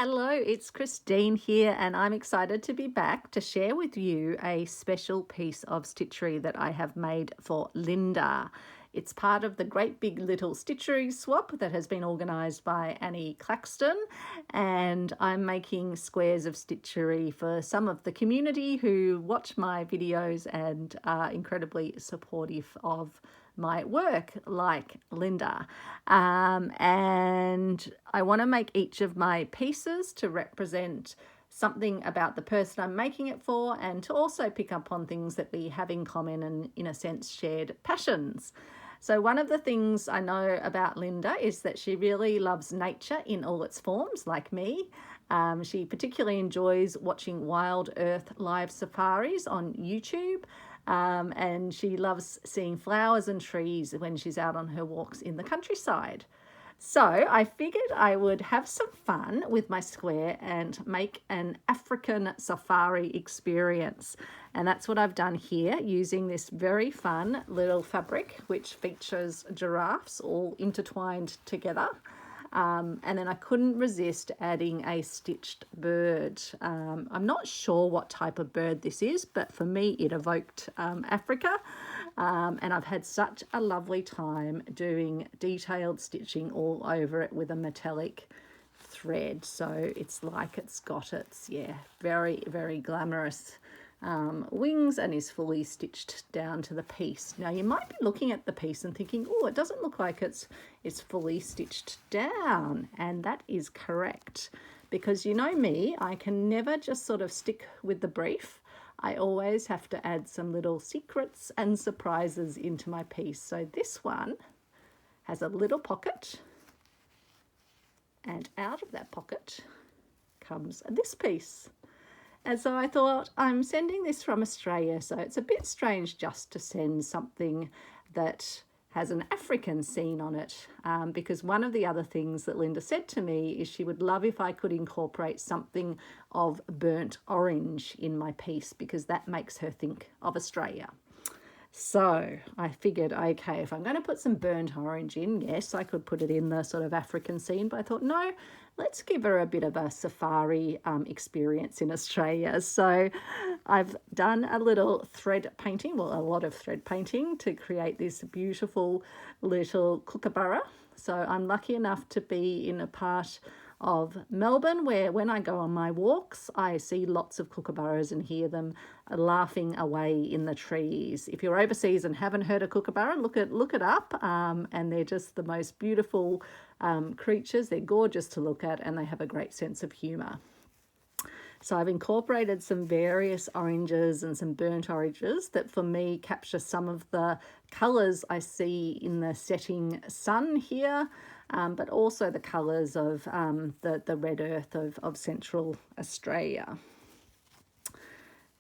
Hello, it's Christine here, and I'm excited to be back to share with you a special piece of stitchery that I have made for Linda. It's part of the Great Big Little Stitcheryswap that has been organised by Annie Claxton, and I'm making squares of stitchery for some of the community who watch my videos and are incredibly supportive of my work, like Linda. And I want to make each of my pieces to represent something about the person I'm making it for, and to also pick up on things that we have in common and, in a sense, shared passions. So one of the things I know about Linda is that she really loves nature in all its forms, like me. She particularly enjoys watching Wild Earth live safaris on YouTube. And she loves seeing flowers and trees when she's out on her walks in the countryside. So I figured I would have some fun with my square and make an African safari experience. And that's what I've done here, using this very fun little fabric which features giraffes all intertwined together. And then I couldn't resist adding a stitched bird. I'm not sure what type of bird this is, but for me it evoked Africa. And I've had such a lovely time doing detailed stitching all over it with a metallic thread. So it's like it's got its, very, very glamorous wings and is fully stitched down to the piece. Now you might be looking at the piece and thinking, oh, it doesn't look like it's fully stitched down, and that is correct, because you know me, I can never just sort of stick with the brief. I always have to add some little secrets and surprises into my piece. So this one has a little pocket, and out of that pocket comes this piece. And so I thought, I'm sending this from Australia, so it's a bit strange just to send something that has an African scene on it, because one of the other things that Linda said to me is she would love if I could incorporate something of burnt orange in my piece, because that makes her think of Australia. So I figured, okay, if I'm going to put some burnt orange in, yes, I could put it in the sort of African scene, but I thought, no, let's give her a bit of a safari experience in Australia. So I've done a little thread painting, well, a lot of thread painting to create this beautiful little kookaburra. So I'm lucky enough to be in a part of Melbourne where when I go on my walks I see lots of kookaburras and hear them laughing away in the trees. If you're overseas and haven't heard a kookaburra, look it up, and they're just the most beautiful creatures. They're gorgeous to look at, and they have a great sense of humour. So I've incorporated some various oranges and some burnt oranges that for me capture some of the colours I see in the setting sun here, but also the colours of the red earth of Central Australia.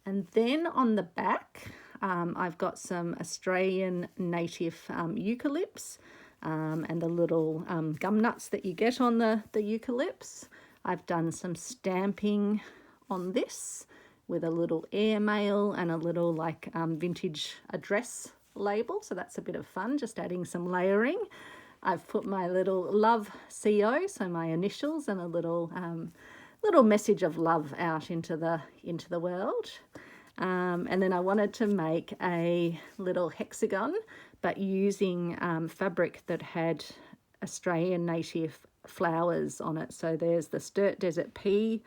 And then on the back, I've got some Australian native eucalypts and the little gum nuts that you get on the eucalypts. I've done some stamping on this with a little airmail and a little like vintage address label. So that's a bit of fun, just adding some layering. I've put my little love CO, so my initials, and a little message of love out into the world. And then I wanted to make a little hexagon, but using fabric that had Australian native flowers on it. So there's the Sturt Desert Pea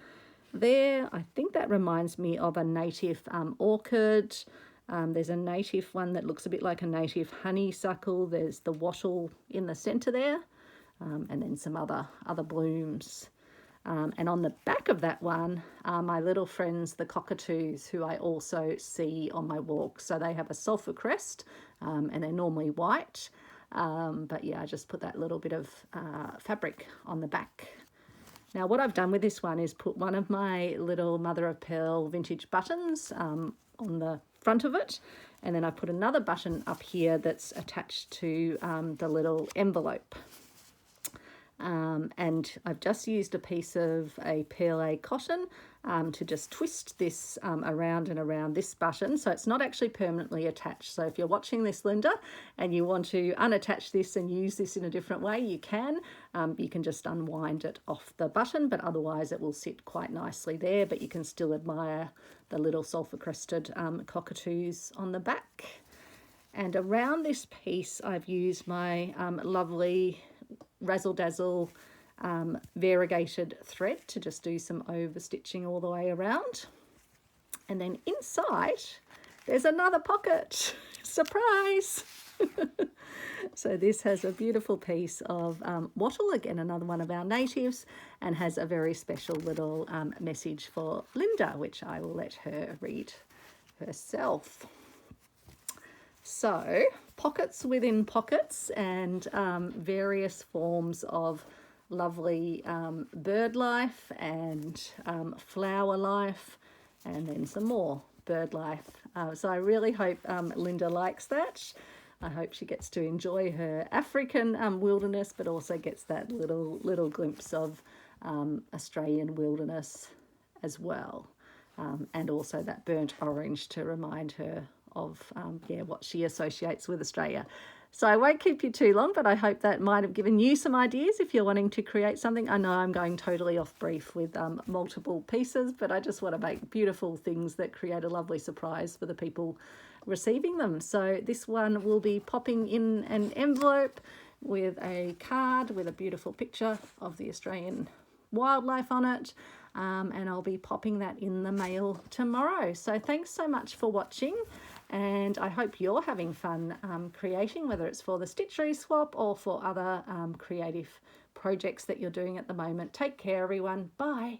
there. I think that reminds me of a native orchid. There's a native one that looks a bit like a native honeysuckle. There's the wattle in the centre there, and then some other blooms. And on the back of that one are my little friends, the cockatoos, who I also see on my walk. So they have a sulphur crest, and they're normally white. But yeah, I just put that little bit of fabric on the back. Now what I've done with this one is put one of my little mother of pearl vintage buttons on the front of it, and then I put another button up here that's attached to the little envelope. And I've just used a piece of a PLA cotton to just twist this around and around this button, so it's not actually permanently attached. So if you're watching this, Linda, and you want to unattach this and use this in a different way, you can. You can just unwind it off the button, but otherwise it will sit quite nicely there, but you can still admire the little sulphur crested cockatoos on the back. And around this piece I've used my lovely razzle dazzle variegated thread to just do some over stitching all the way around. And then inside there's another pocket. Surprise! So this has a beautiful piece of wattle, again another one of our natives, and has a very special little message for Linda, which I will let her read herself. So pockets within pockets, and various forms of lovely bird life and flower life, and then some more bird life. So I really hope Linda likes that. I hope she gets to enjoy her African wilderness, but also gets that little glimpse of Australian wilderness as well, and also that burnt orange to remind her of what she associates with Australia. So I won't keep you too long, but I hope that might have given you some ideas if you're wanting to create something. I know I'm going totally off brief with multiple pieces, but I just want to make beautiful things that create a lovely surprise for the people receiving them. So this one will be popping in an envelope with a card with a beautiful picture of the Australian wildlife on it. And I'll be popping that in the mail tomorrow. So thanks so much for watching, and I hope you're having fun creating, whether it's for the Stitcheryswap or for other creative projects that you're doing at the moment. Take care, everyone. Bye.